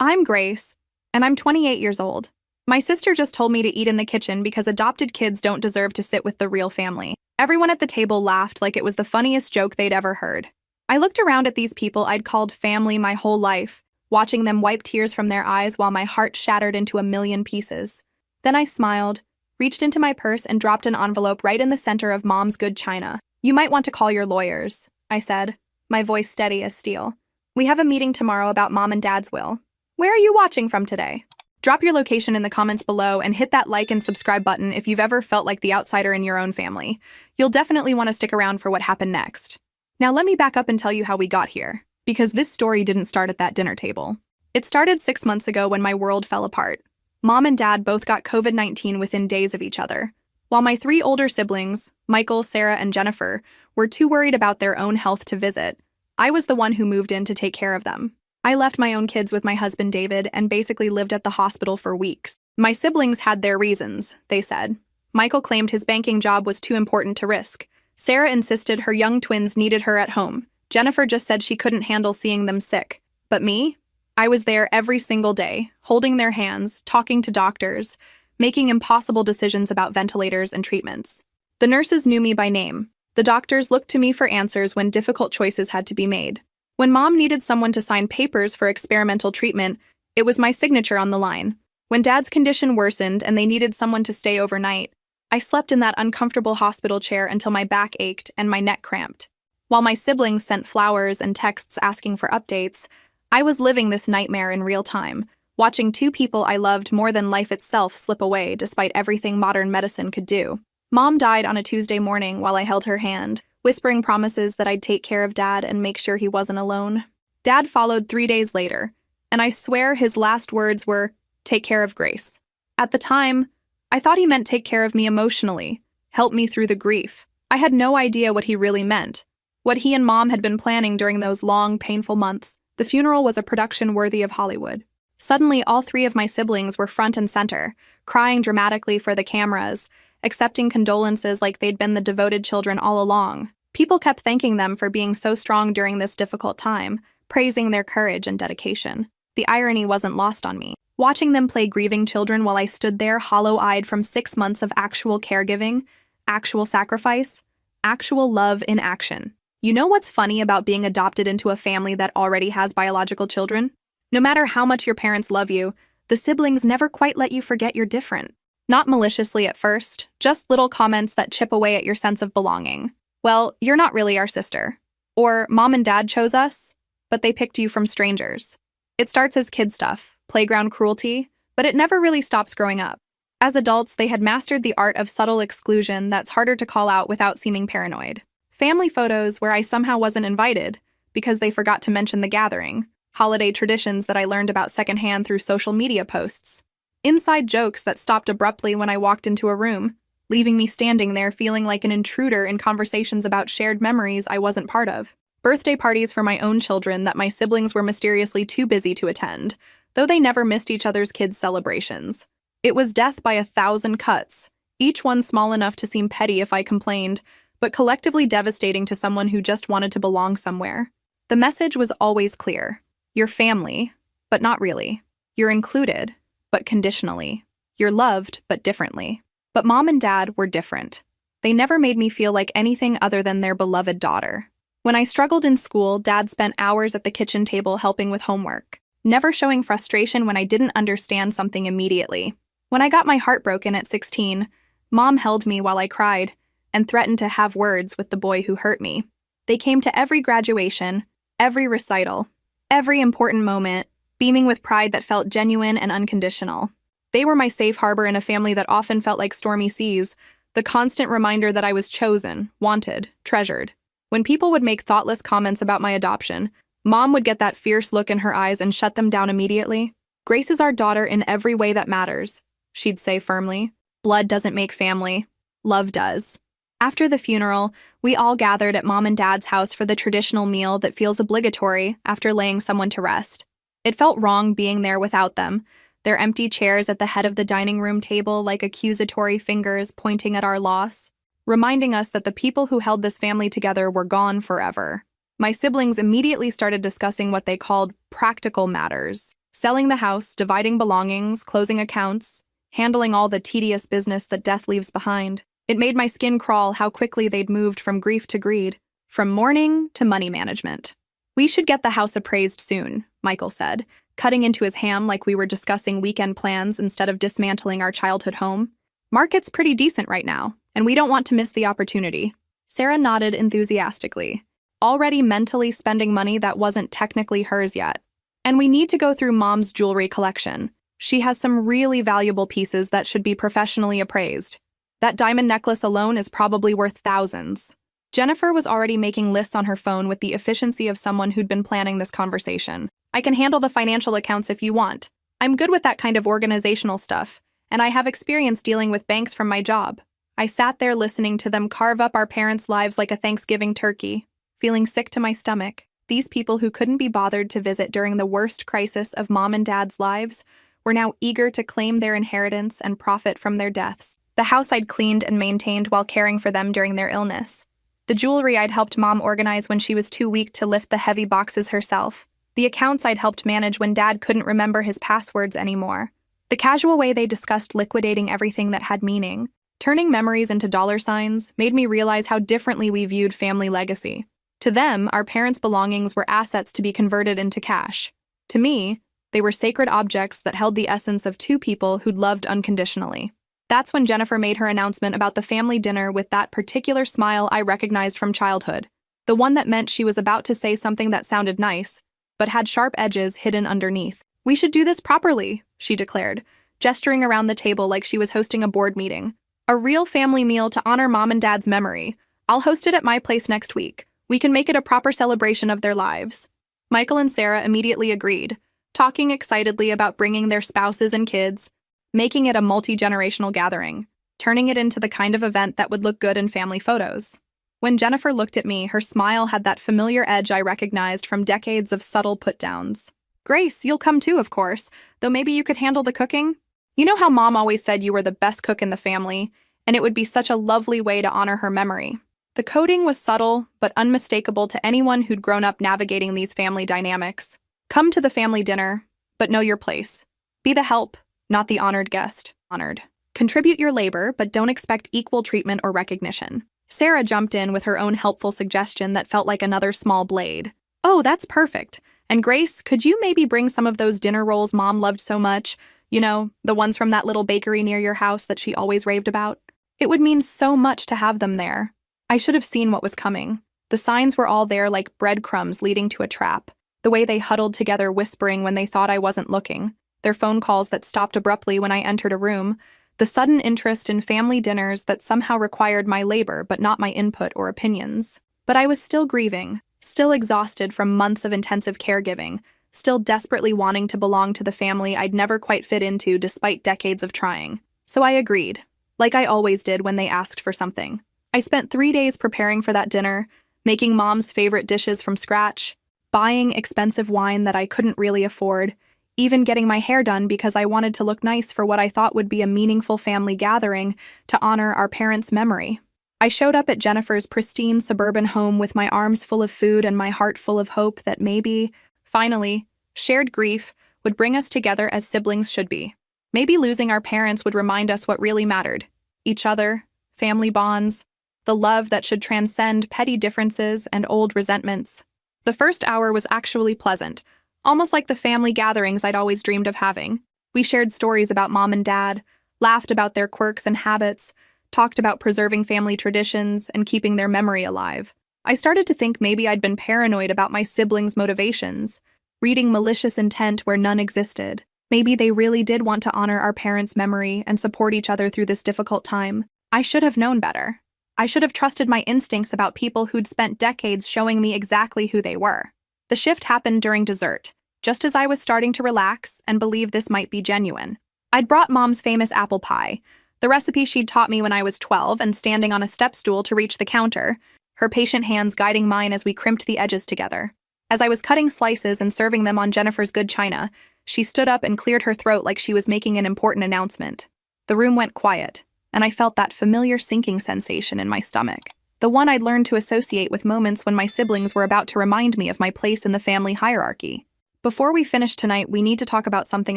I'm Grace, and I'm 28 years old. My sister just told me to eat in the kitchen because adopted kids don't deserve to sit with the real family. Everyone at the table laughed like it was the funniest joke they'd ever heard. I looked around at these people I'd called family my whole life, watching them wipe tears from their eyes while my heart shattered into a million pieces. Then I smiled, reached into my purse, and dropped an envelope right in the center of Mom's good china. "You might want to call your lawyers," I said, my voice steady as steel. "We have a meeting tomorrow about Mom and Dad's will. Where are you watching from today?" Drop your location in the comments below and hit that like and subscribe button if you've ever felt like the outsider in your own family. You'll definitely want to stick around for what happened next. Now let me back up and tell you how we got here, because this story didn't start at that dinner table. It started 6 months ago when my world fell apart. Mom and Dad both got COVID-19 within days of each other. While my 3 older siblings, Michael, Sarah, and Jennifer, were too worried about their own health to visit, I was the one who moved in to take care of them. I left my own kids with my husband David and basically lived at the hospital for weeks. My siblings had their reasons, they said. Michael claimed his banking job was too important to risk. Sarah insisted her young twins needed her at home. Jennifer just said she couldn't handle seeing them sick. But me? I was there every single day, holding their hands, talking to doctors, making impossible decisions about ventilators and treatments. The nurses knew me by name. The doctors looked to me for answers when difficult choices had to be made. When Mom needed someone to sign papers for experimental treatment, it was my signature on the line. When Dad's condition worsened and they needed someone to stay overnight, I slept in that uncomfortable hospital chair until my back ached and my neck cramped. While my siblings sent flowers and texts asking for updates, I was living this nightmare in real time, watching 2 people I loved more than life itself slip away despite everything modern medicine could do. Mom died on a Tuesday morning while I held her hand, whispering promises that I'd take care of Dad and make sure he wasn't alone. Dad followed 3 days later, and I swear his last words were, "Take care of Grace." At the time, I thought he meant take care of me emotionally, help me through the grief. I had no idea what he really meant, what he and Mom had been planning during those long, painful months. The funeral was a production worthy of Hollywood. Suddenly, all 3 of my siblings were front and center, crying dramatically for the cameras, accepting condolences like they'd been the devoted children all along. People kept thanking them for being so strong during this difficult time, praising their courage and dedication. The irony wasn't lost on me. Watching them play grieving children while I stood there hollow-eyed from 6 months of actual caregiving, actual sacrifice, actual love in action. You know what's funny about being adopted into a family that already has biological children? No matter how much your parents love you, the siblings never quite let you forget you're different. Not maliciously at first, just little comments that chip away at your sense of belonging. Well, you're not really our sister. Or Mom and Dad chose us, but they picked you from strangers. It starts as kid stuff, playground cruelty, but it never really stops growing up. As adults, they had mastered the art of subtle exclusion that's harder to call out without seeming paranoid. Family photos where I somehow wasn't invited because they forgot to mention the gathering. Holiday traditions that I learned about secondhand through social media posts. Inside jokes that stopped abruptly when I walked into a room, leaving me standing there feeling like an intruder in conversations about shared memories I wasn't part of. Birthday parties for my own children that my siblings were mysteriously too busy to attend, though they never missed each other's kids' celebrations. It was death by 1,000 cuts, each one small enough to seem petty if I complained, but collectively devastating to someone who just wanted to belong somewhere. The message was always clear. You're family, but not really. You're included, but conditionally. You're loved, but differently. But Mom and Dad were different. They never made me feel like anything other than their beloved daughter. When I struggled in school, Dad spent hours at the kitchen table helping with homework, never showing frustration when I didn't understand something immediately. When I got my heart broken at 16, Mom held me while I cried and threatened to have words with the boy who hurt me. They came to every graduation, every recital, every important moment, beaming with pride that felt genuine and unconditional. They were my safe harbor in a family that often felt like stormy seas, the constant reminder that I was chosen, wanted, treasured. When people would make thoughtless comments about my adoption, Mom would get that fierce look in her eyes and shut them down immediately. "Grace is our daughter in every way that matters," she'd say firmly. "Blood doesn't make family. Love does." After the funeral, we all gathered at Mom and Dad's house for the traditional meal that feels obligatory after laying someone to rest. It felt wrong being there without them, their empty chairs at the head of the dining room table like accusatory fingers pointing at our loss, reminding us that the people who held this family together were gone forever. My siblings immediately started discussing what they called practical matters. Selling the house, dividing belongings, closing accounts, handling all the tedious business that death leaves behind. It made my skin crawl how quickly they'd moved from grief to greed, from mourning to money management. "We should get the house appraised soon," Michael said, cutting into his ham like we were discussing weekend plans instead of dismantling our childhood home. "Market's pretty decent right now, and we don't want to miss the opportunity." Sarah nodded enthusiastically, already mentally spending money that wasn't technically hers yet. "And we need to go through Mom's jewelry collection. She has some really valuable pieces that should be professionally appraised. That diamond necklace alone is probably worth thousands." Jennifer was already making lists on her phone with the efficiency of someone who'd been planning this conversation. "I can handle the financial accounts if you want. I'm good with that kind of organizational stuff, and I have experience dealing with banks from my job." I sat there listening to them carve up our parents' lives like a Thanksgiving turkey, feeling sick to my stomach. These people who couldn't be bothered to visit during the worst crisis of Mom and Dad's lives were now eager to claim their inheritance and profit from their deaths. The house I'd cleaned and maintained while caring for them during their illness. The jewelry I'd helped Mom organize when she was too weak to lift the heavy boxes herself. The accounts I'd helped manage when Dad couldn't remember his passwords anymore. The casual way they discussed liquidating everything that had meaning, turning memories into dollar signs, made me realize how differently we viewed family legacy. To them, our parents' belongings were assets to be converted into cash. To me, they were sacred objects that held the essence of two people who'd loved unconditionally. That's when Jennifer made her announcement about the family dinner with that particular smile I recognized from childhood. The one that meant she was about to say something that sounded nice, but had sharp edges hidden underneath. "We should do this properly," she declared, gesturing around the table like she was hosting a board meeting. "A real family meal to honor Mom and Dad's memory. I'll host it at my place next week. We can make it a proper celebration of their lives." Michael and Sarah immediately agreed, talking excitedly about bringing their spouses and kids, making it a multi-generational gathering, turning it into the kind of event that would look good in family photos. When Jennifer looked at me, her smile had that familiar edge I recognized from decades of subtle put-downs. "Grace, you'll come too, of course, though maybe you could handle the cooking? You know how Mom always said you were the best cook in the family, and it would be such a lovely way to honor her memory." The coding was subtle, but unmistakable to anyone who'd grown up navigating these family dynamics. "Come to the family dinner, but know your place. Be the help, not the honored guest. Honored. Contribute your labor, but don't expect equal treatment or recognition." Sarah jumped in with her own helpful suggestion that felt like another small blade. "Oh, that's perfect. And Grace, could you maybe bring some of those dinner rolls Mom loved so much? You know, the ones from that little bakery near your house that she always raved about? It would mean so much to have them there." I should have seen what was coming. The signs were all there like breadcrumbs leading to a trap. The way they huddled together whispering when they thought I wasn't looking. Their phone calls that stopped abruptly when I entered a room. The sudden interest in family dinners that somehow required my labor but not my input or opinions. But I was still grieving, still exhausted from months of intensive caregiving, still desperately wanting to belong to the family I'd never quite fit into despite decades of trying. So I agreed, like I always did when they asked for something. I spent 3 days preparing for that dinner, making Mom's favorite dishes from scratch, buying expensive wine that I couldn't really afford, even getting my hair done because I wanted to look nice for what I thought would be a meaningful family gathering to honor our parents' memory. I showed up at Jennifer's pristine suburban home with my arms full of food and my heart full of hope that maybe, finally, shared grief would bring us together as siblings should be. Maybe losing our parents would remind us what really mattered: each other, family bonds, the love that should transcend petty differences and old resentments. The first hour was actually pleasant, almost like the family gatherings I'd always dreamed of having. We shared stories about Mom and Dad, laughed about their quirks and habits, talked about preserving family traditions and keeping their memory alive. I started to think maybe I'd been paranoid about my siblings' motivations, reading malicious intent where none existed. Maybe they really did want to honor our parents' memory and support each other through this difficult time. I should have known better. I should have trusted my instincts about people who'd spent decades showing me exactly who they were. The shift happened during dessert, just as I was starting to relax and believe this might be genuine. I'd brought Mom's famous apple pie, the recipe she'd taught me when I was 12 and standing on a step stool to reach the counter, her patient hands guiding mine as we crimped the edges together. As I was cutting slices and serving them on Jennifer's good china, she stood up and cleared her throat like she was making an important announcement. The room went quiet, and I felt that familiar sinking sensation in my stomach, the one I'd learned to associate with moments when my siblings were about to remind me of my place in the family hierarchy. Before we finish tonight, we need to talk about something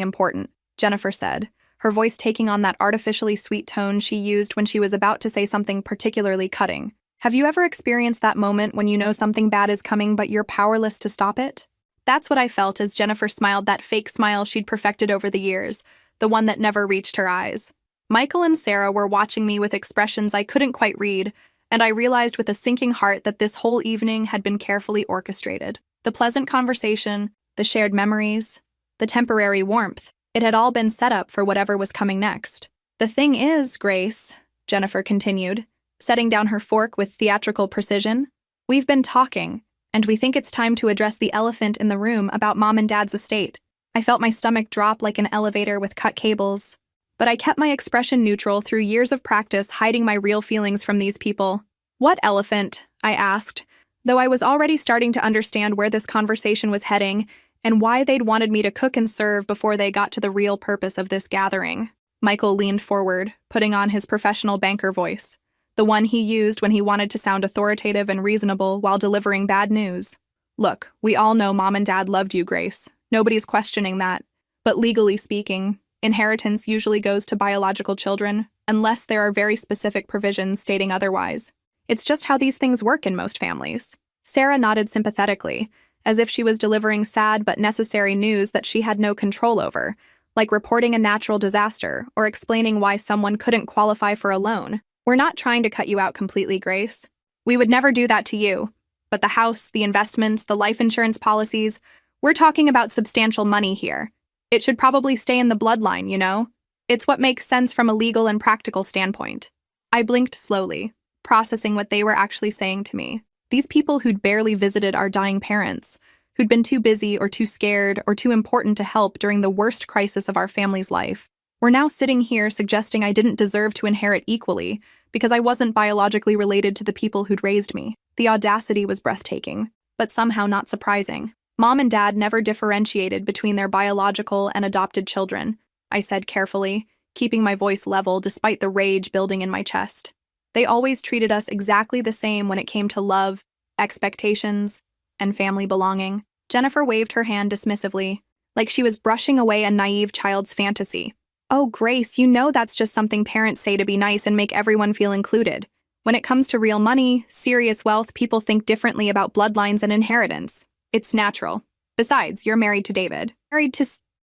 important, Jennifer said, her voice taking on that artificially sweet tone she used when she was about to say something particularly cutting. Have you ever experienced that moment when you know something bad is coming but you're powerless to stop it? That's what I felt as Jennifer smiled, that fake smile she'd perfected over the years, the one that never reached her eyes. Michael and Sarah were watching me with expressions I couldn't quite read, and I realized with a sinking heart that this whole evening had been carefully orchestrated. The pleasant conversation, the shared memories, the temporary warmth, it had all been set up for whatever was coming next. The thing is, Grace, Jennifer continued, setting down her fork with theatrical precision, we've been talking, and we think it's time to address the elephant in the room about Mom and Dad's estate. I felt my stomach drop like an elevator with cut cables, but I kept my expression neutral through years of practice hiding my real feelings from these people. What elephant? I asked, though I was already starting to understand where this conversation was heading and why they'd wanted me to cook and serve before they got to the real purpose of this gathering. Michael leaned forward, putting on his professional banker voice, the one he used when he wanted to sound authoritative and reasonable while delivering bad news. Look, we all know Mom and Dad loved you, Grace. Nobody's questioning that. But legally speaking, inheritance usually goes to biological children, unless there are very specific provisions stating otherwise. It's just how these things work in most families. Sarah nodded sympathetically, as if she was delivering sad but necessary news that she had no control over, like reporting a natural disaster or explaining why someone couldn't qualify for a loan. We're not trying to cut you out completely, Grace. We would never do that to you. But the house, the investments, the life insurance policies, we're talking about substantial money here. It should probably stay in the bloodline, you know? It's what makes sense from a legal and practical standpoint. I blinked slowly, processing what they were actually saying to me. These people who'd barely visited our dying parents, who'd been too busy or too scared or too important to help during the worst crisis of our family's life, were now sitting here suggesting I didn't deserve to inherit equally because I wasn't biologically related to the people who'd raised me. The audacity was breathtaking, but somehow not surprising. Mom and Dad never differentiated between their biological and adopted children, I said carefully, keeping my voice level despite the rage building in my chest. They always treated us exactly the same when it came to love, expectations, and family belonging. Jennifer waved her hand dismissively, like she was brushing away a naive child's fantasy. Oh, Grace, you know that's just something parents say to be nice and make everyone feel included. When it comes to real money, serious wealth, people think differently about bloodlines and inheritance. It's natural. Besides, you're married to David.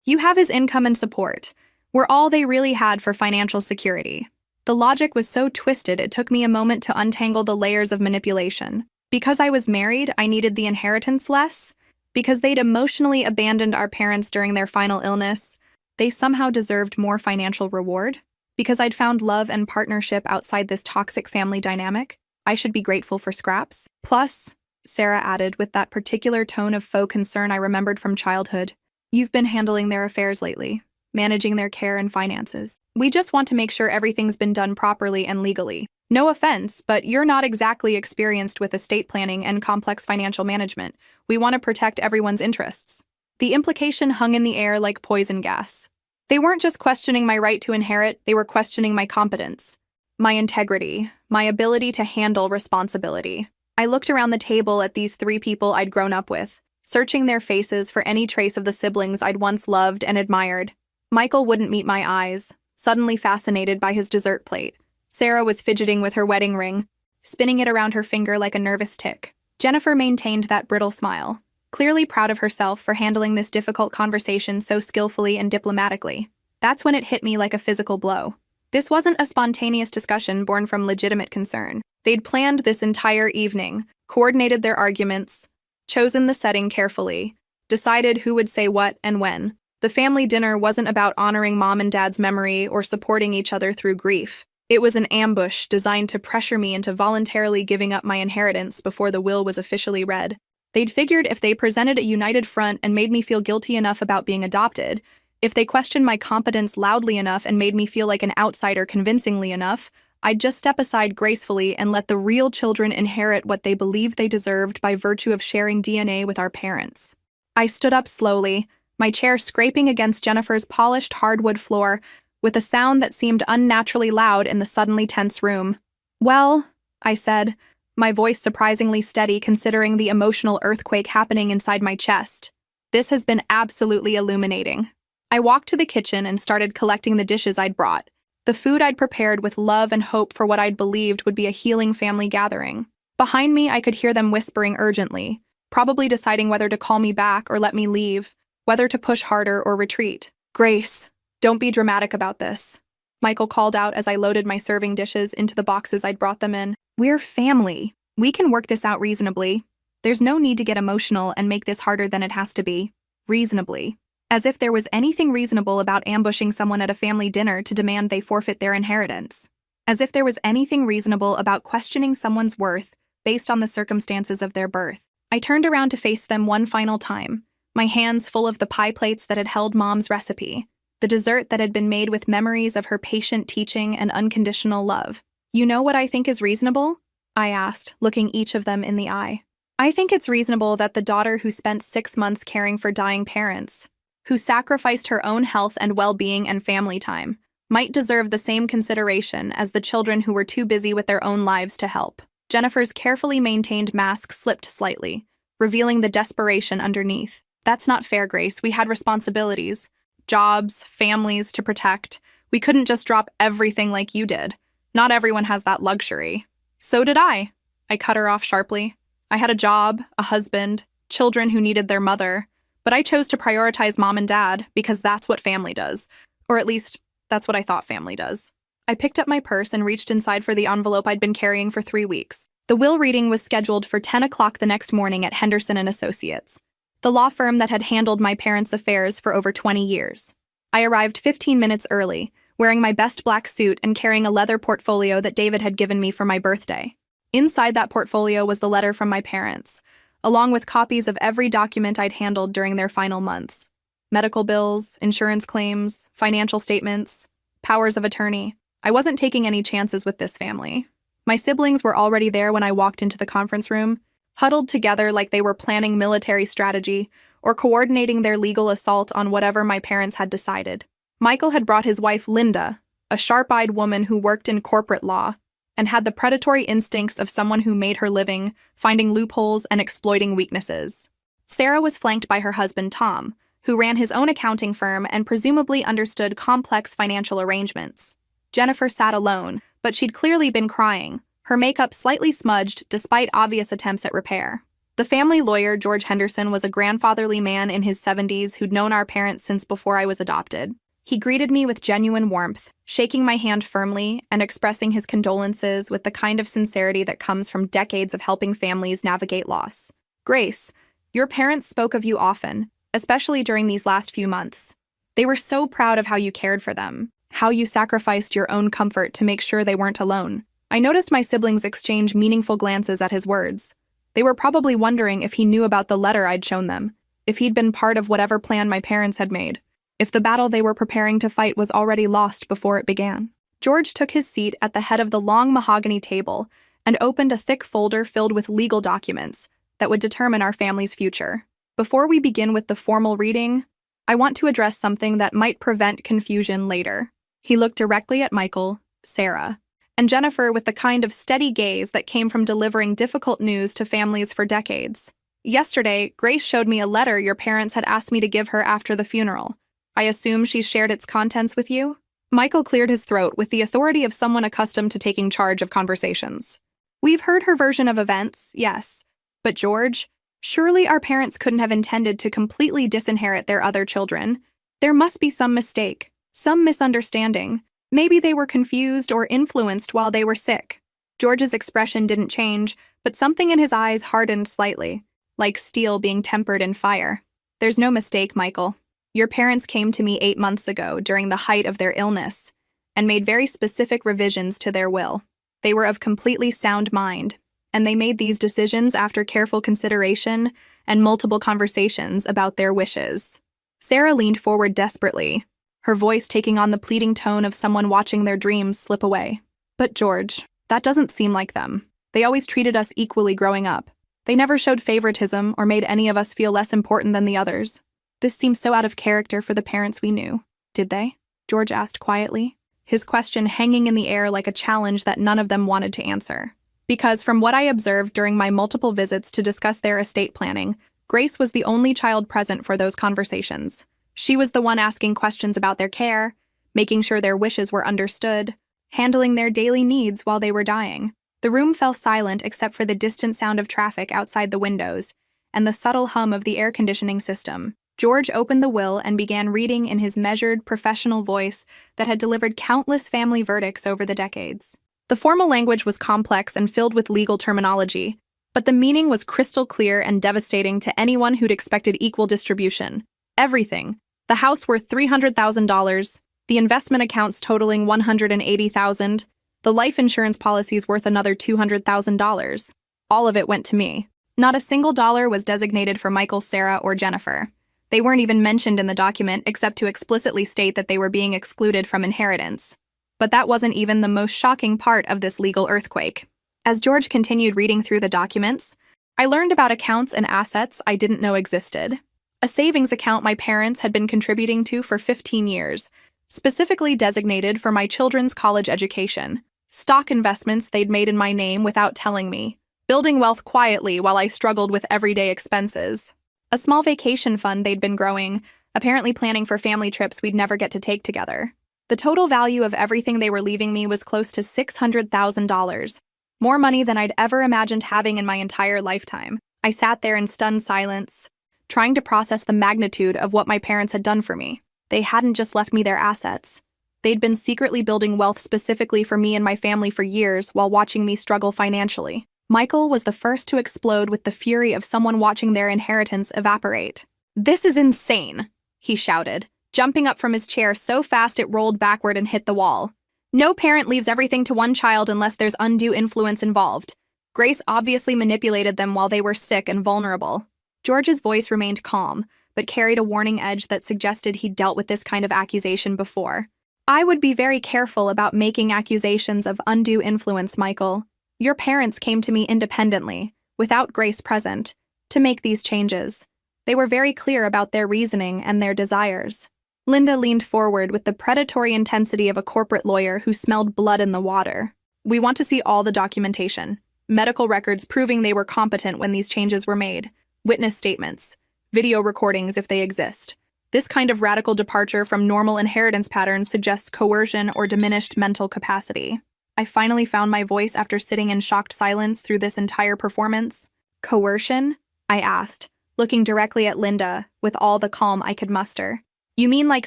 You have his income and support. We're all they really had for financial security. The logic was so twisted it took me a moment to untangle the layers of manipulation. Because I was married, I needed the inheritance less. Because they'd emotionally abandoned our parents during their final illness, they somehow deserved more financial reward. Because I'd found love and partnership outside this toxic family dynamic, I should be grateful for scraps. Plus, Sarah added with that particular tone of faux concern I remembered from childhood, you've been handling their affairs lately, managing their care and finances. We just want to make sure everything's been done properly and legally. No offense, but you're not exactly experienced with estate planning and complex financial management. We want to protect everyone's interests. The implication hung in the air like poison gas. They weren't just questioning my right to inherit, they were questioning my competence, my integrity, my ability to handle responsibility. I looked around the table at these three people I'd grown up with, searching their faces for any trace of the siblings I'd once loved and admired. Michael wouldn't meet my eyes, suddenly fascinated by his dessert plate. Sarah was fidgeting with her wedding ring, spinning it around her finger like a nervous tick. Jennifer maintained that brittle smile, clearly proud of herself for handling this difficult conversation so skillfully and diplomatically. That's when it hit me like a physical blow. This wasn't a spontaneous discussion born from legitimate concern. They'd planned this entire evening, coordinated their arguments, chosen the setting carefully, decided who would say what and when. The family dinner wasn't about honoring Mom and Dad's memory or supporting each other through grief. It was an ambush designed to pressure me into voluntarily giving up my inheritance before the will was officially read. They'd figured if they presented a united front and made me feel guilty enough about being adopted, if they questioned my competence loudly enough and made me feel like an outsider convincingly enough, I'd just step aside gracefully and let the real children inherit what they believed they deserved by virtue of sharing DNA with our parents. I stood up slowly, my chair scraping against Jennifer's polished hardwood floor, with a sound that seemed unnaturally loud in the suddenly tense room. Well, I said, my voice surprisingly steady considering the emotional earthquake happening inside my chest. This has been absolutely illuminating. I walked to the kitchen and started collecting the dishes I'd brought, the food I'd prepared with love and hope for what I'd believed would be a healing family gathering. Behind me, I could hear them whispering urgently, probably deciding whether to call me back or let me leave, whether to push harder or retreat. "Grace, don't be dramatic about this," Michael called out as I loaded my serving dishes into the boxes I'd brought them in. "We're family. We can work this out reasonably. There's no need to get emotional and make this harder than it has to be. Reasonably." As if there was anything reasonable about ambushing someone at a family dinner to demand they forfeit their inheritance. As if there was anything reasonable about questioning someone's worth based on the circumstances of their birth. I turned around to face them one final time, my hands full of the pie plates that had held Mom's recipe, the dessert that had been made with memories of her patient teaching and unconditional love. "You know what I think is reasonable?" I asked, looking each of them in the eye. "I think it's reasonable that the daughter who spent 6 months caring for dying parents, who sacrificed her own health and well-being and family time, might deserve the same consideration as the children who were too busy with their own lives to help." Jennifer's carefully maintained mask slipped slightly, revealing the desperation underneath. "That's not fair, Grace. We had responsibilities, jobs, families to protect. We couldn't just drop everything like you did. Not everyone has that luxury." "So did I cut her off sharply. "I had a job, a husband, children who needed their mother, but I chose to prioritize Mom and Dad because that's what family does. Or at least, that's what I thought family does." I picked up my purse and reached inside for the envelope I'd been carrying for 3 weeks. The will reading was scheduled for 10 o'clock the next morning at Henderson & Associates, the law firm that had handled my parents' affairs for over 20 years. I arrived 15 minutes early, wearing my best black suit and carrying a leather portfolio that David had given me for my birthday. Inside that portfolio was the letter from my parents, along with copies of every document I'd handled during their final months. Medical bills, insurance claims, financial statements, powers of attorney. I wasn't taking any chances with this family. My siblings were already there when I walked into the conference room, huddled together like they were planning military strategy or coordinating their legal assault on whatever my parents had decided. Michael had brought his wife Linda, a sharp-eyed woman who worked in corporate law and had the predatory instincts of someone who made her living, finding loopholes and exploiting weaknesses. Sarah was flanked by her husband Tom, who ran his own accounting firm and presumably understood complex financial arrangements. Jennifer sat alone, but she'd clearly been crying, her makeup slightly smudged despite obvious attempts at repair. The family lawyer, George Henderson, was a grandfatherly man in his 70s who'd known our parents since before I was adopted. He greeted me with genuine warmth, shaking my hand firmly and expressing his condolences with the kind of sincerity that comes from decades of helping families navigate loss. "Grace, your parents spoke of you often, especially during these last few months. They were so proud of how you cared for them, how you sacrificed your own comfort to make sure they weren't alone." I noticed my siblings exchange meaningful glances at his words. They were probably wondering if he knew about the letter I'd shown them, if he'd been part of whatever plan my parents had made, if the battle they were preparing to fight was already lost before it began. George took his seat at the head of the long mahogany table and opened a thick folder filled with legal documents that would determine our family's future. "Before we begin with the formal reading, I want to address something that might prevent confusion later." He looked directly at Michael, Sarah, and Jennifer with the kind of steady gaze that came from delivering difficult news to families for decades. "Yesterday, Grace showed me a letter your parents had asked me to give her after the funeral. I assume she shared its contents with you?" Michael cleared his throat with the authority of someone accustomed to taking charge of conversations. "We've heard her version of events, yes. But George, surely our parents couldn't have intended to completely disinherit their other children. There must be some mistake, some misunderstanding. Maybe they were confused or influenced while they were sick." George's expression didn't change, but something in his eyes hardened slightly, like steel being tempered in fire. "There's no mistake, Michael. Your parents came to me 8 months ago during the height of their illness and made very specific revisions to their will. They were of completely sound mind, and they made these decisions after careful consideration and multiple conversations about their wishes." Sarah leaned forward desperately, her voice taking on the pleading tone of someone watching their dreams slip away. "But George, that doesn't seem like them. They always treated us equally growing up. They never showed favoritism or made any of us feel less important than the others. This seems so out of character for the parents we knew." "Did they?" George asked quietly, his question hanging in the air like a challenge that none of them wanted to answer. "Because from what I observed during my multiple visits to discuss their estate planning, Grace was the only child present for those conversations. She was the one asking questions about their care, making sure their wishes were understood, handling their daily needs while they were dying. The room fell silent except for the distant sound of traffic outside the windows and the subtle hum of the air conditioning system. George opened the will and began reading in his measured, professional voice that had delivered countless family verdicts over the decades. The formal language was complex and filled with legal terminology, but the meaning was crystal clear and devastating to anyone who'd expected equal distribution. Everything. The house worth $300,000, the investment accounts totaling $180,000, the life insurance policies worth another $200,000. All of it went to me. Not a single dollar was designated for Michael, Sarah, or Jennifer. They weren't even mentioned in the document except to explicitly state that they were being excluded from inheritance. But that wasn't even the most shocking part of this legal earthquake. As George continued reading through the documents, I learned about accounts and assets I didn't know existed. A savings account my parents had been contributing to for 15 years, specifically designated for my children's college education. Stock investments they'd made in my name without telling me. Building wealth quietly while I struggled with everyday expenses. A small vacation fund they'd been growing, apparently planning for family trips we'd never get to take together. The total value of everything they were leaving me was close to $600,000. More money than I'd ever imagined having in my entire lifetime. I sat there in stunned silence, trying to process the magnitude of what my parents had done for me. They hadn't just left me their assets. They'd been secretly building wealth specifically for me and my family for years while watching me struggle financially. Michael was the first to explode with the fury of someone watching their inheritance evaporate. "This is insane," he shouted, jumping up from his chair so fast it rolled backward and hit the wall. "No parent leaves everything to one child unless there's undue influence involved. Grace obviously manipulated them while they were sick and vulnerable." George's voice remained calm, but carried a warning edge that suggested he'd dealt with this kind of accusation before. "I would be very careful about making accusations of undue influence, Michael. Your parents came to me independently, without Grace present, to make these changes. They were very clear about their reasoning and their desires." Linda leaned forward with the predatory intensity of a corporate lawyer who smelled blood in the water. "We want to see all the documentation. Medical records proving they were competent when these changes were made. Witness statements. Video recordings if they exist. This kind of radical departure from normal inheritance patterns suggests coercion or diminished mental capacity." I finally found my voice after sitting in shocked silence through this entire performance. "Coercion?" I asked, looking directly at Linda with all the calm I could muster. "You mean like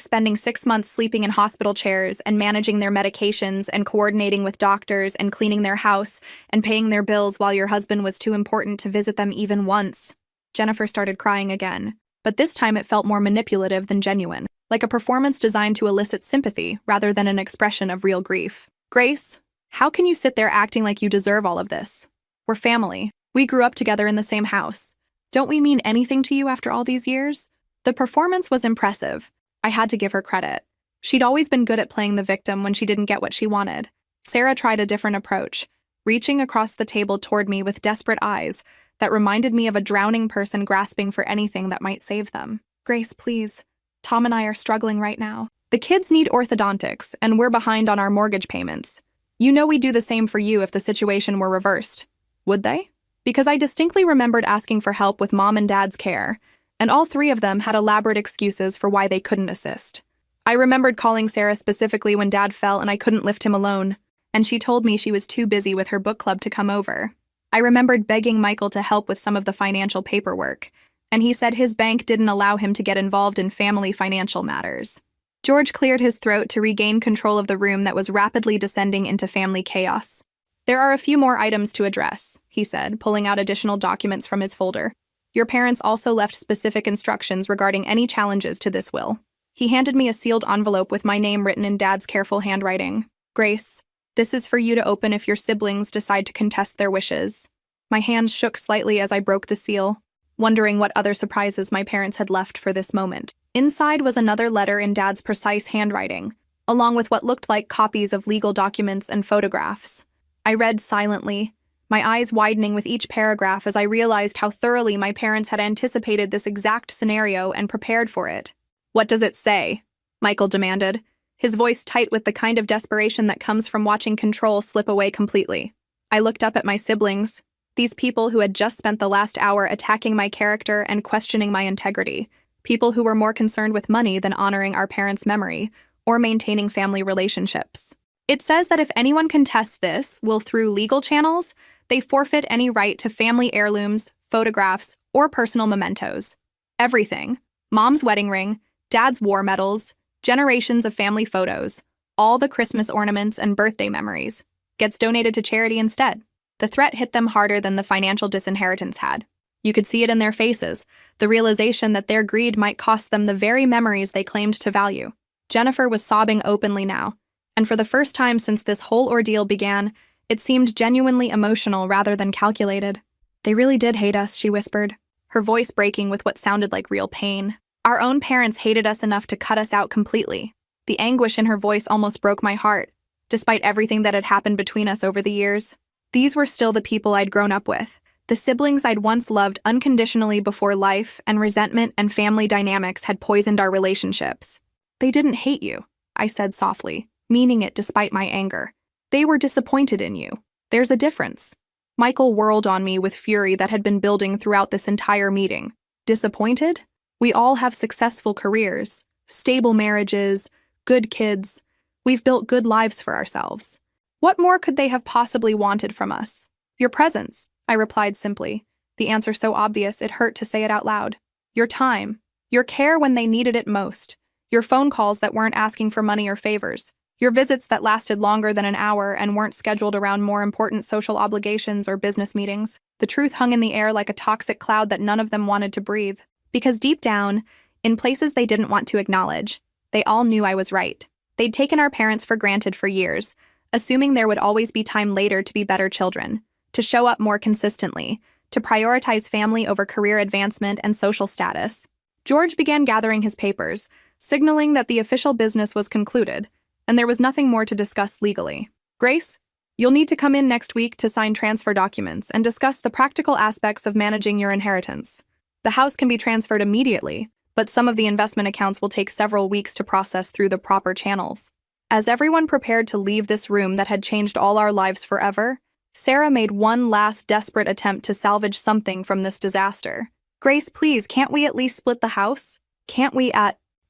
spending 6 months sleeping in hospital chairs and managing their medications and coordinating with doctors and cleaning their house and paying their bills while your husband was too important to visit them even once?" Jennifer started crying again, but this time it felt more manipulative than genuine, like a performance designed to elicit sympathy rather than an expression of real grief. "Grace, how can you sit there acting like you deserve all of this? We're family. We grew up together in the same house. Don't we mean anything to you after all these years?" The performance was impressive. I had to give her credit. She'd always been good at playing the victim when she didn't get what she wanted. Sarah tried a different approach, reaching across the table toward me with desperate eyes that reminded me of a drowning person grasping for anything that might save them. "Grace, please. Tom and I are struggling right now. The kids need orthodontics, and we're behind on our mortgage payments. You know we'd do the same for you if the situation were reversed. Would they?" Because I distinctly remembered asking for help with Mom and Dad's care, and all three of them had elaborate excuses for why they couldn't assist. I remembered calling Sarah specifically when Dad fell and I couldn't lift him alone, and she told me she was too busy with her book club to come over. I remembered begging Michael to help with some of the financial paperwork, and he said his bank didn't allow him to get involved in family financial matters. George cleared his throat to regain control of the room that was rapidly descending into family chaos. "There are a few more items to address," he said, pulling out additional documents from his folder. "Your parents also left specific instructions regarding any challenges to this will." He handed me a sealed envelope with my name written in Dad's careful handwriting. "Grace, this is for you to open if your siblings decide to contest their wishes." My hands shook slightly as I broke the seal, wondering what other surprises my parents had left for this moment. Inside was another letter in Dad's precise handwriting, along with what looked like copies of legal documents and photographs. I read silently, my eyes widening with each paragraph as I realized how thoroughly my parents had anticipated this exact scenario and prepared for it. "What does it say?" Michael demanded, his voice tight with the kind of desperation that comes from watching control slip away completely. I looked up at my siblings. These people who had just spent the last hour attacking my character and questioning my integrity. People who were more concerned with money than honoring our parents' memory or maintaining family relationships. It says that if anyone contests this, will through legal channels, they forfeit any right to family heirlooms, photographs, or personal mementos. Everything. Mom's wedding ring, dad's war medals, generations of family photos, all the Christmas ornaments and birthday memories, gets donated to charity instead. The threat hit them harder than the financial disinheritance had. You could see it in their faces, the realization that their greed might cost them the very memories they claimed to value. Jennifer was sobbing openly now, and for the first time since this whole ordeal began, it seemed genuinely emotional rather than calculated. They really did hate us, she whispered, her voice breaking with what sounded like real pain. Our own parents hated us enough to cut us out completely. The anguish in her voice almost broke my heart, despite everything that had happened between us over the years. These were still the people I'd grown up with, the siblings I'd once loved unconditionally before life and resentment and family dynamics had poisoned our relationships. They didn't hate you, I said softly, meaning it despite my anger. They were disappointed in you. There's a difference. Michael whirled on me with fury that had been building throughout this entire meeting. Disappointed? We all have successful careers, stable marriages, good kids. We've built good lives for ourselves. What more could they have possibly wanted from us? Your presence, I replied simply, the answer so obvious it hurt to say it out loud. Your time, your care when they needed it most, your phone calls that weren't asking for money or favors, your visits that lasted longer than an hour and weren't scheduled around more important social obligations or business meetings. The truth hung in the air like a toxic cloud that none of them wanted to breathe. Because deep down, in places they didn't want to acknowledge, they all knew I was right. They'd taken our parents for granted for years, assuming there would always be time later to be better children, to show up more consistently, to prioritize family over career advancement and social status. George began gathering his papers, signaling that the official business was concluded, and there was nothing more to discuss legally. Grace, you'll need to come in next week to sign transfer documents and discuss the practical aspects of managing your inheritance. The house can be transferred immediately, but some of the investment accounts will take several weeks to process through the proper channels. As everyone prepared to leave this room that had changed all our lives forever, Sarah made one last desperate attempt to salvage something from this disaster. Grace, please, can't we at least split the house? Can't we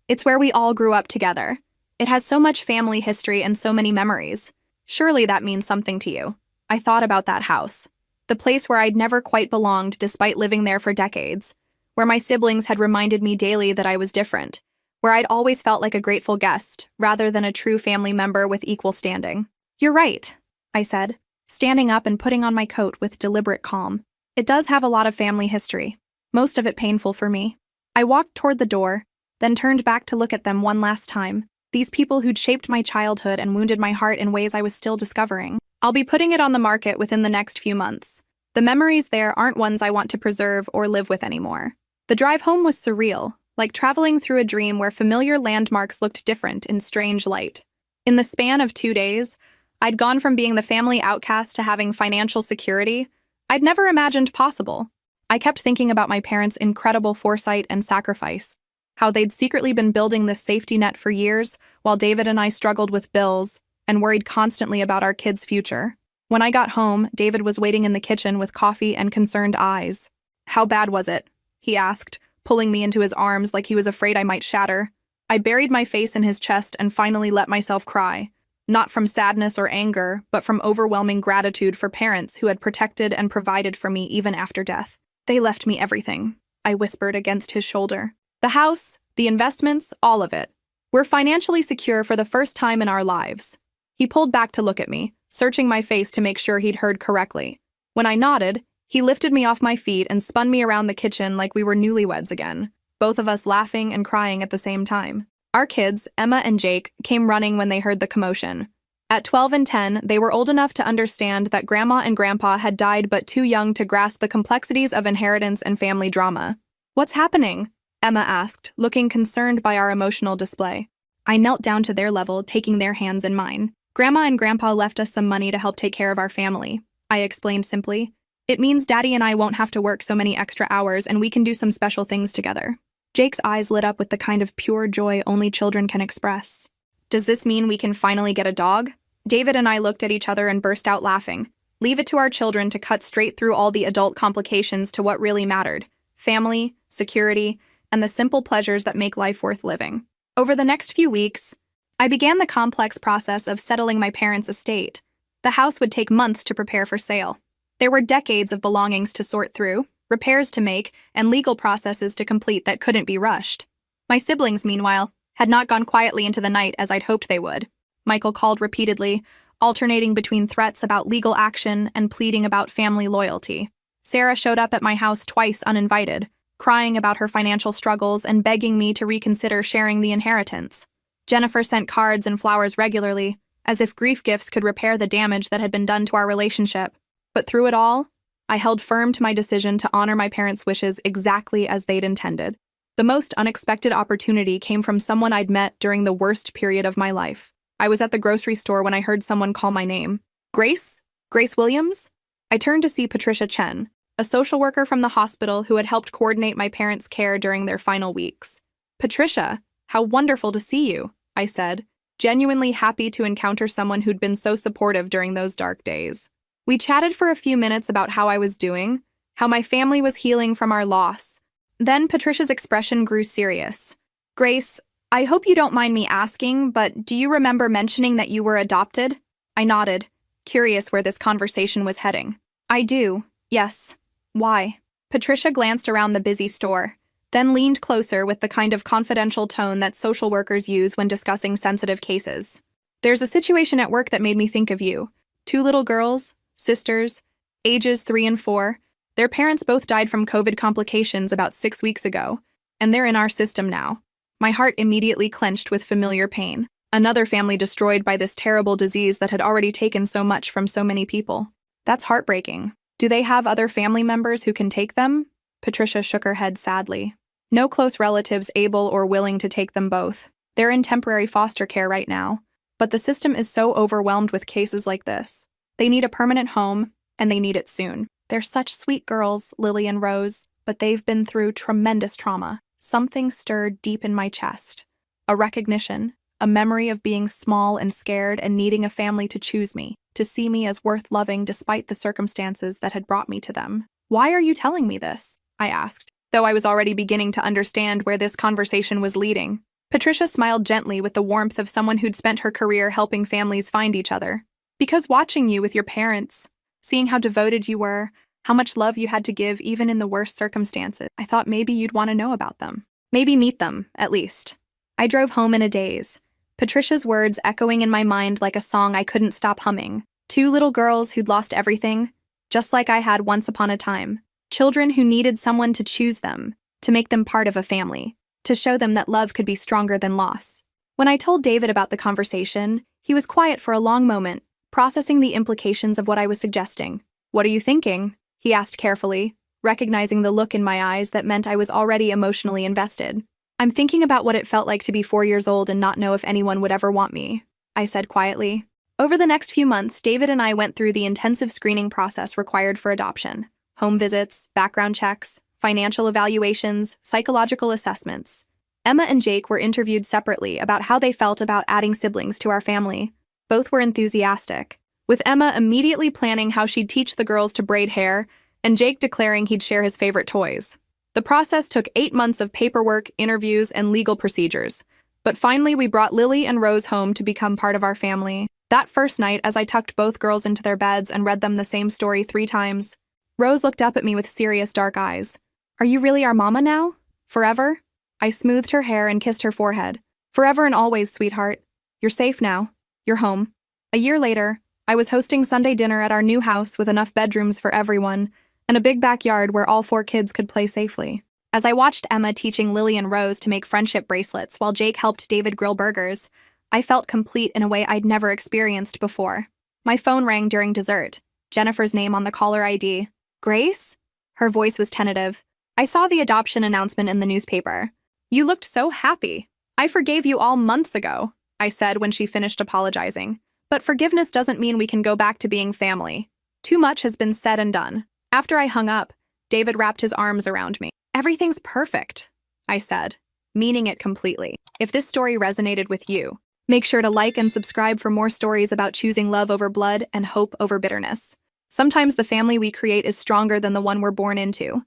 It's where we all grew up together. It has so much family history and so many memories. Surely that means something to you. I thought about that house. The place where I'd never quite belonged despite living there for decades, where my siblings had reminded me daily that I was different, where I'd always felt like a grateful guest rather than a true family member with equal standing. You're right, I said, standing up and putting on my coat with deliberate calm. It does have a lot of family history, most of it painful for me. I walked toward the door, then turned back to look at them one last time, these people who'd shaped my childhood and wounded my heart in ways I was still discovering. I'll be putting it on the market within the next few months. The memories there aren't ones I want to preserve or live with anymore. The drive home was surreal, like traveling through a dream where familiar landmarks looked different in strange light. In the span of 2 days, I'd gone from being the family outcast to having financial security I'd never imagined possible. I kept thinking about my parents' incredible foresight and sacrifice, how they'd secretly been building this safety net for years while David and I struggled with bills and worried constantly about our kids' future. When I got home, David was waiting in the kitchen with coffee and concerned eyes. How bad was it? He asked, pulling me into his arms like he was afraid I might shatter. I buried my face in his chest and finally let myself cry, not from sadness or anger, but from overwhelming gratitude for parents who had protected and provided for me even after death. They left me everything, I whispered against his shoulder. The house, the investments, all of it. We're financially secure for the first time in our lives. He pulled back to look at me, searching my face to make sure he'd heard correctly. When I nodded, he lifted me off my feet and spun me around the kitchen like we were newlyweds again, both of us laughing and crying at the same time. Our kids, Emma and Jake, came running when they heard the commotion. At 12 and 10, they were old enough to understand that Grandma and Grandpa had died but too young to grasp the complexities of inheritance and family drama. "What's happening?" Emma asked, looking concerned by our emotional display. I knelt down to their level, taking their hands in mine. "Grandma and Grandpa left us some money to help take care of our family," I explained simply. "It means Daddy and I won't have to work so many extra hours and we can do some special things together." Jake's eyes lit up with the kind of pure joy only children can express. "Does this mean we can finally get a dog?" David and I looked at each other and burst out laughing. Leave it to our children to cut straight through all the adult complications to what really mattered: family, security, and the simple pleasures that make life worth living. Over the next few weeks, I began the complex process of settling my parents' estate. The house would take months to prepare for sale. There were decades of belongings to sort through, repairs to make, and legal processes to complete that couldn't be rushed. My siblings, meanwhile, had not gone quietly into the night as I'd hoped they would. Michael called repeatedly, alternating between threats about legal action and pleading about family loyalty. Sarah showed up at my house twice uninvited, crying about her financial struggles and begging me to reconsider sharing the inheritance. Jennifer sent cards and flowers regularly, as if grief gifts could repair the damage that had been done to our relationship. But through it all, I held firm to my decision to honor my parents' wishes exactly as they'd intended. The most unexpected opportunity came from someone I'd met during the worst period of my life. I was at the grocery store when I heard someone call my name. Grace? Grace Williams? I turned to see Patricia Chen, a social worker from the hospital who had helped coordinate my parents' care during their final weeks. Patricia, how wonderful to see you, I said, genuinely happy to encounter someone who'd been so supportive during those dark days. We chatted for a few minutes about how I was doing, how my family was healing from our loss. Then Patricia's expression grew serious. Grace, I hope you don't mind me asking, but do you remember mentioning that you were adopted? I nodded, curious where this conversation was heading. I do, yes. Why? Patricia glanced around the busy store, then leaned closer with the kind of confidential tone that social workers use when discussing sensitive cases. There's a situation at work that made me think of you. 2 little girls, sisters, ages 3 and 4. Their parents both died from COVID complications about 6 weeks ago, and they're in our system now. My heart immediately clenched with familiar pain. Another family destroyed by this terrible disease that had already taken so much from so many people. That's heartbreaking. Do they have other family members who can take them? Patricia shook her head sadly. No close relatives able or willing to take them both. They're in temporary foster care right now, but the system is so overwhelmed with cases like this. They need a permanent home, and they need it soon. They're such sweet girls, Lily and Rose, but they've been through tremendous trauma. Something stirred deep in my chest. A recognition, a memory of being small and scared and needing a family to choose me, to see me as worth loving despite the circumstances that had brought me to them. Why are you telling me this? I asked, though I was already beginning to understand where this conversation was leading. Patricia smiled gently with the warmth of someone who'd spent her career helping families find each other. Because watching you with your parents, seeing how devoted you were, how much love you had to give even in the worst circumstances, I thought maybe you'd want to know about them. Maybe meet them, at least. I drove home in a daze, Patricia's words echoing in my mind like a song I couldn't stop humming. 2 little girls who'd lost everything, just like I had once upon a time. Children who needed someone to choose them, to make them part of a family, to show them that love could be stronger than loss. When I told David about the conversation, he was quiet for a long moment, processing the implications of what I was suggesting. What are you thinking? He asked carefully, recognizing the look in my eyes that meant I was already emotionally invested. I'm thinking about what it felt like to be 4 years old and not know if anyone would ever want me, I said quietly. Over the next few months, David and I went through the intensive screening process required for adoption. Home visits, background checks, financial evaluations, psychological assessments. Emma and Jake were interviewed separately about how they felt about adding siblings to our family. Both were enthusiastic, with Emma immediately planning how she'd teach the girls to braid hair, and Jake declaring he'd share his favorite toys. The process took 8 months of paperwork, interviews, and legal procedures. But finally, we brought Lily and Rose home to become part of our family. That first night, as I tucked both girls into their beds and read them the same story 3 times, Rose looked up at me with serious dark eyes. Are you really our mama now? Forever? I smoothed her hair and kissed her forehead. Forever and always, sweetheart. You're safe now. You're home. A year later, I was hosting Sunday dinner at our new house with enough bedrooms for everyone and a big backyard where all 4 kids could play safely. As I watched Emma teaching Lily and Rose to make friendship bracelets while Jake helped David grill burgers, I felt complete in a way I'd never experienced before. My phone rang during dessert, Jennifer's name on the caller ID. Grace? Her voice was tentative. I saw the adoption announcement in the newspaper. You looked so happy. I forgave you all months ago, I said when she finished apologizing. But forgiveness doesn't mean we can go back to being family. Too much has been said and done. After I hung up, David wrapped his arms around me. Everything's perfect, I said, meaning it completely. If this story resonated with you, make sure to like and subscribe for more stories about choosing love over blood and hope over bitterness. Sometimes the family we create is stronger than the one we're born into.